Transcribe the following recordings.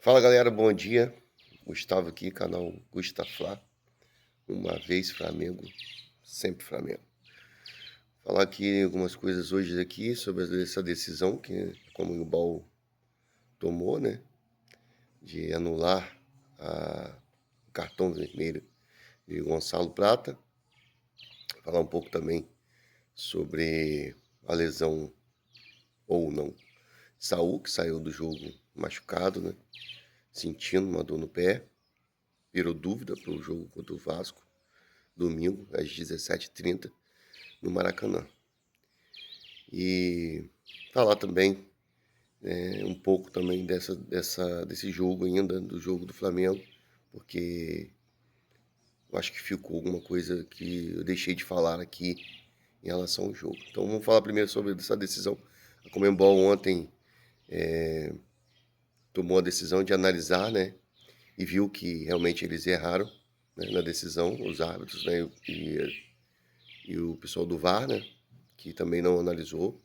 Fala galera, bom dia. Gustavo aqui, canal Gustafla. Uma vez Flamengo, sempre Flamengo. Falar aqui algumas coisas hoje aqui sobre essa decisão que a Conmebol tomou, né? De anular o cartão vermelho de Gonçalo Prata. Falar um pouco também sobre a lesão ou não. Saul, que saiu do jogo machucado, né? Sentindo uma dor no pé. Virou dúvida para o jogo contra o Vasco. Domingo, às 17h30, no Maracanã. E falar também um pouco também desse jogo ainda, do jogo do Flamengo, porque eu acho que ficou alguma coisa que eu deixei de falar aqui em relação ao jogo. Então vamos falar primeiro sobre essa decisão. A Conmebol ontem tomou a decisão de analisar, né, e viu que realmente eles erraram, né, na decisão, os árbitros, né, e o pessoal do VAR, né, que também não analisou.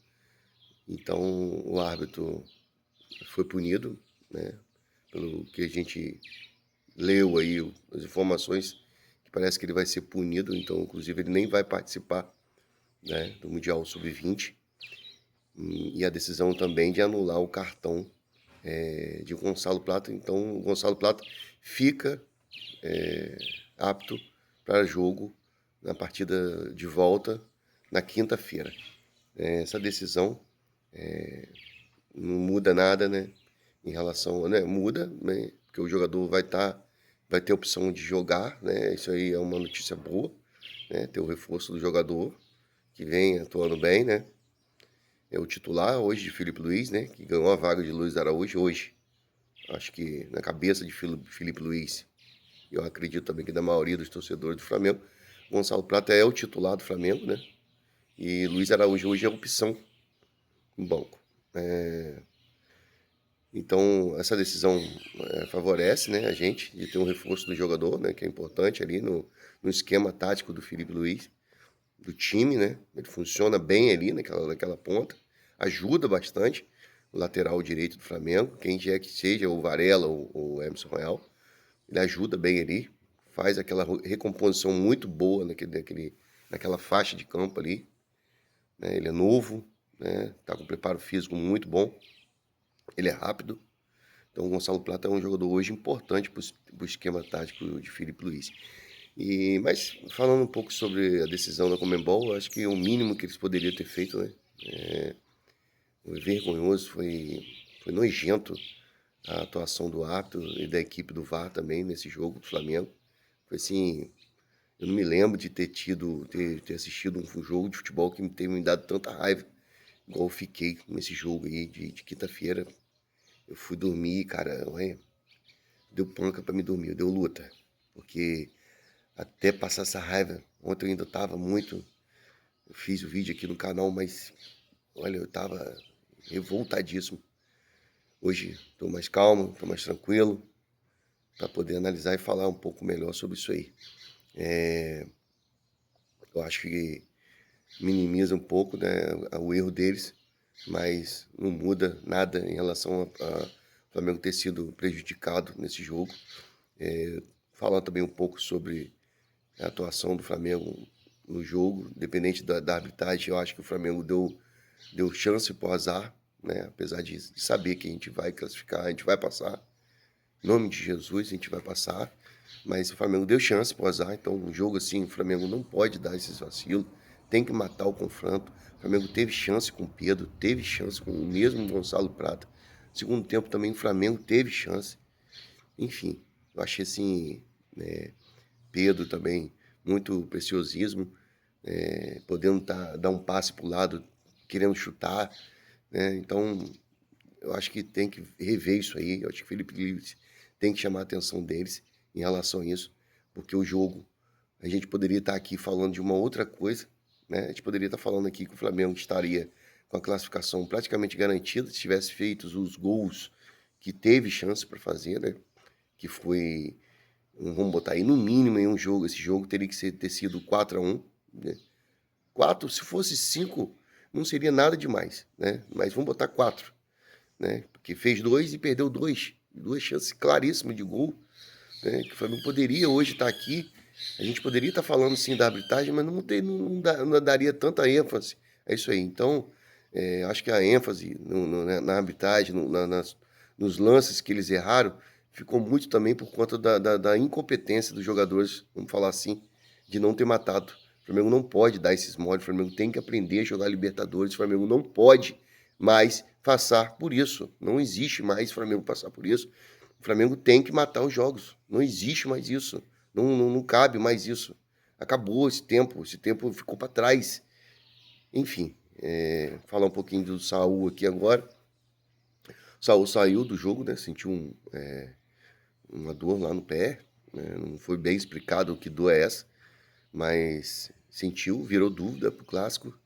Então o árbitro foi punido, né, pelo que a gente leu aí, as informações, que parece que ele vai ser punido, então inclusive ele nem vai participar, né, do Mundial Sub-20. E a decisão também de anular o cartão de Gonçalo Plata. Então o Gonçalo Plata fica apto para jogo na partida de volta na quinta-feira. Essa decisão não muda nada, né? Em relação, né? Muda, né? Porque o jogador vai ter a opção de jogar, né? Isso aí é uma notícia boa, né? Ter o reforço do jogador que vem atuando bem, né? É o titular hoje de Filipe Luiz, né? Que ganhou a vaga de Luiz Araújo hoje. Acho que na cabeça de Filipe Luiz, eu acredito também que da maioria dos torcedores do Flamengo, Gonçalo Prata é o titular do Flamengo, né? E Luiz Araújo hoje é a opção no banco. Então, essa decisão favorece, né, a gente de ter um reforço do jogador, né, que é importante ali no esquema tático do Filipe Luiz, do time, né? Ele funciona bem ali naquela ponta, ajuda bastante o lateral direito do Flamengo, quem quer que seja, o Varela ou o Emerson Royal, ele ajuda bem ali, faz aquela recomposição muito boa naquela faixa de campo ali, né? Ele é novo, né? Tá com preparo físico muito bom, ele é rápido. Então o Gonçalo Plata é um jogador hoje importante para o esquema tático de Filipe Luiz. Mas falando um pouco sobre a decisão da Conmebol, eu acho que o mínimo que eles poderiam ter feito, né? Foi vergonhoso, foi nojento a atuação do árbitro e da equipe do VAR também nesse jogo do Flamengo. Foi assim, eu não me lembro de ter assistido um jogo de futebol que tenha me dado tanta raiva, igual eu fiquei nesse jogo aí de quinta-feira. Eu fui dormir, cara, ué, deu panca pra me dormir, deu luta. Porque até passar essa raiva, ontem eu ainda tava muito, eu fiz o vídeo aqui no canal, mas olha, eu tava revoltadíssimo. Hoje estou mais calmo, estou mais tranquilo, para poder analisar e falar um pouco melhor sobre isso aí. Eu acho que minimiza um pouco, né, o erro deles, mas não muda nada em relação a Flamengo ter sido prejudicado nesse jogo. Falar também um pouco sobre a atuação do Flamengo no jogo, independente da arbitragem. Eu acho que o Flamengo deu chance para o azar, né? Apesar de saber que a gente vai classificar, a gente vai passar. Em nome de Jesus, a gente vai passar. Mas o Flamengo deu chance para o azar, então um jogo assim, o Flamengo não pode dar esses vacilos, tem que matar o confronto. O Flamengo teve chance com o Pedro, teve chance com o mesmo Gonçalo Prata. Segundo tempo também o Flamengo teve chance. Enfim, eu achei assim, Pedro também, muito preciosismo, podendo dar um passe para o lado, querendo chutar, né? Então, eu acho que tem que rever isso aí. Eu acho que o Felipe Luiz tem que chamar a atenção deles em relação a isso, porque o jogo, a gente poderia estar aqui falando de uma outra coisa, né? A gente poderia estar falando aqui que o Flamengo estaria com a classificação praticamente garantida se tivesse feito os gols que teve chance para fazer, né? Que foi, vamos botar aí no mínimo em um jogo, esse jogo teria que ter sido 4-1, né? 4, se fosse 5, não seria nada demais, né? Mas vamos botar 4, né? Porque fez 2 e perdeu 2. duas chances claríssimas de gol, né, que o Flamengo poderia hoje estar aqui, a gente poderia estar falando sim da arbitragem, mas não daria tanta ênfase. É isso aí. Então, acho que a ênfase na arbitragem, nos lances que eles erraram, ficou muito também por conta da incompetência dos jogadores, vamos falar assim, de não ter matado. O Flamengo não pode dar esses moles, o Flamengo tem que aprender a jogar Libertadores, o Flamengo não pode mais passar por isso. Não existe mais o Flamengo passar por isso. O Flamengo tem que matar os jogos. Não existe mais isso. Não cabe mais isso. Acabou esse tempo ficou para trás. Enfim, falar um pouquinho do Saul aqui agora. O Saul saiu do jogo, né? Sentiu uma dor lá no pé, né? Não foi bem explicado o que dor é essa, mas sentiu, virou dúvida pro clássico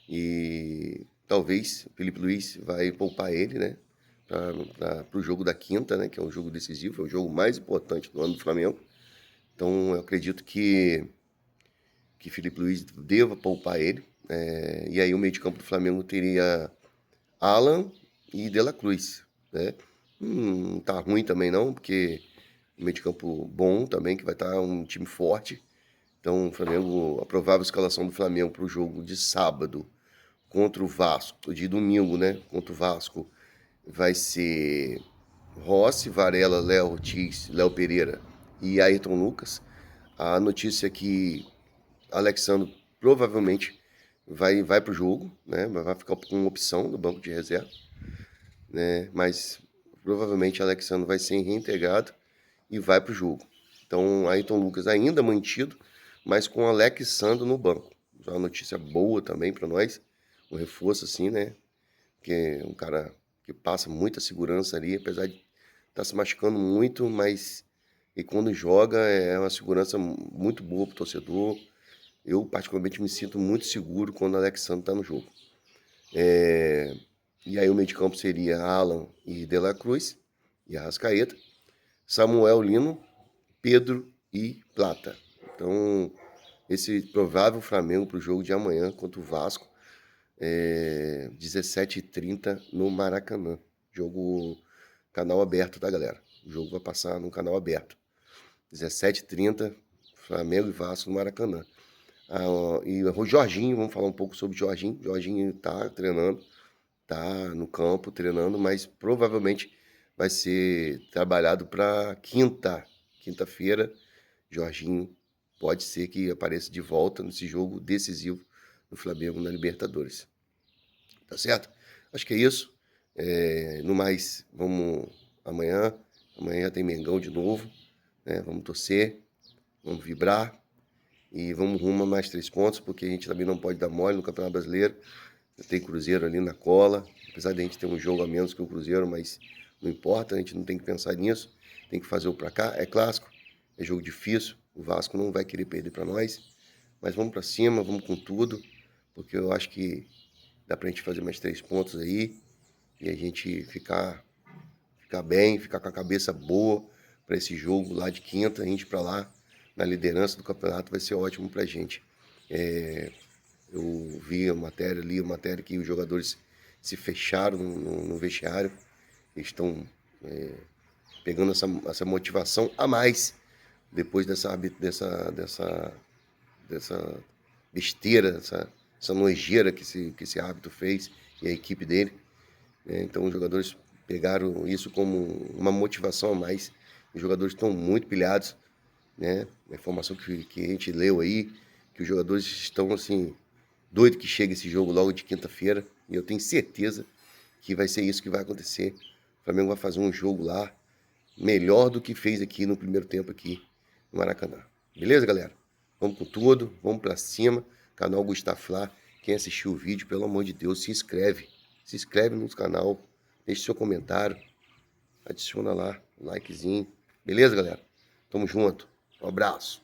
e talvez o Felipe Luiz vai poupar ele, né? Para o jogo da quinta, né? Que é um jogo decisivo, é o jogo mais importante do ano do Flamengo. Então eu acredito que Felipe Luiz deva poupar ele. E aí o meio de campo do Flamengo teria Alan e De La Cruz, né? Não tá ruim também não, porque o meio de campo bom também, que vai estar um time forte. Então o Flamengo, a provável escalação do Flamengo para o jogo de sábado contra o Vasco, de domingo, né? Contra o Vasco, vai ser Rossi, Varela, Léo Ortiz, Léo Pereira e Ayrton Lucas. A notícia é que Alexandre provavelmente vai para o jogo, né? Vai ficar com opção no banco de reserva, né? Mas provavelmente Alexandre vai ser reintegrado e vai para o jogo. Então, Ayrton Lucas ainda mantido, mas com Alexandre no banco. Já uma notícia boa também para nós, um reforço assim, né? Que é um cara que passa muita segurança ali, apesar de estar se machucando muito, mas e quando joga é uma segurança muito boa para o torcedor. Eu, particularmente, me sinto muito seguro quando o Alexandre está no jogo. E aí o meio de campo seria Alan e De La Cruz, e Arrascaeta, Samuel Lino, Pedro e Plata. Então, esse provável Flamengo para o jogo de amanhã contra o Vasco, 17h30 no Maracanã. Jogo canal aberto, tá, galera? O jogo vai passar no canal aberto. 17h30, Flamengo e Vasco no Maracanã. E o Jorginho, vamos falar um pouco sobre o Jorginho. O Jorginho tá treinando, tá no campo treinando, mas provavelmente vai ser trabalhado para quinta-feira. Jorginho pode ser que apareça de volta nesse jogo decisivo do Flamengo na Libertadores. Tá certo? Acho que é isso. No mais, vamos amanhã. Amanhã tem Mengão de novo, né? Vamos torcer, vamos vibrar. E vamos rumo a mais 3 pontos, porque a gente também não pode dar mole no Campeonato Brasileiro. Tem Cruzeiro ali na cola, apesar de a gente ter um jogo a menos que o Cruzeiro, mas não importa, a gente não tem que pensar nisso. Tem que fazer o pra cá, é clássico, é jogo difícil, o Vasco não vai querer perder para nós. Mas vamos para cima, vamos com tudo, porque eu acho que dá pra gente fazer mais 3 pontos aí e a gente ficar bem, ficar com a cabeça boa para esse jogo lá de quinta, a gente para lá na liderança do campeonato vai ser ótimo pra gente. Eu vi a matéria que os jogadores se fecharam no vestiário, eles estão pegando essa motivação a mais depois dessa besteira, essa nojeira que esse árbitro fez e a equipe dele. Então os jogadores pegaram isso como uma motivação a mais. Os jogadores estão muito pilhados, né? A informação que a gente leu aí, que os jogadores estão assim, doido que chegue esse jogo logo de quinta-feira. E eu tenho certeza que vai ser isso que vai acontecer. O Flamengo vai fazer um jogo lá melhor do que fez aqui no primeiro tempo aqui no Maracanã. Beleza, galera? Vamos com tudo, vamos pra cima. Canal Gustaflá. Quem assistiu o vídeo, pelo amor de Deus, se inscreve. Se inscreve no canal, deixe seu comentário, adiciona lá, likezinho. Beleza, galera? Tamo junto. Um abraço.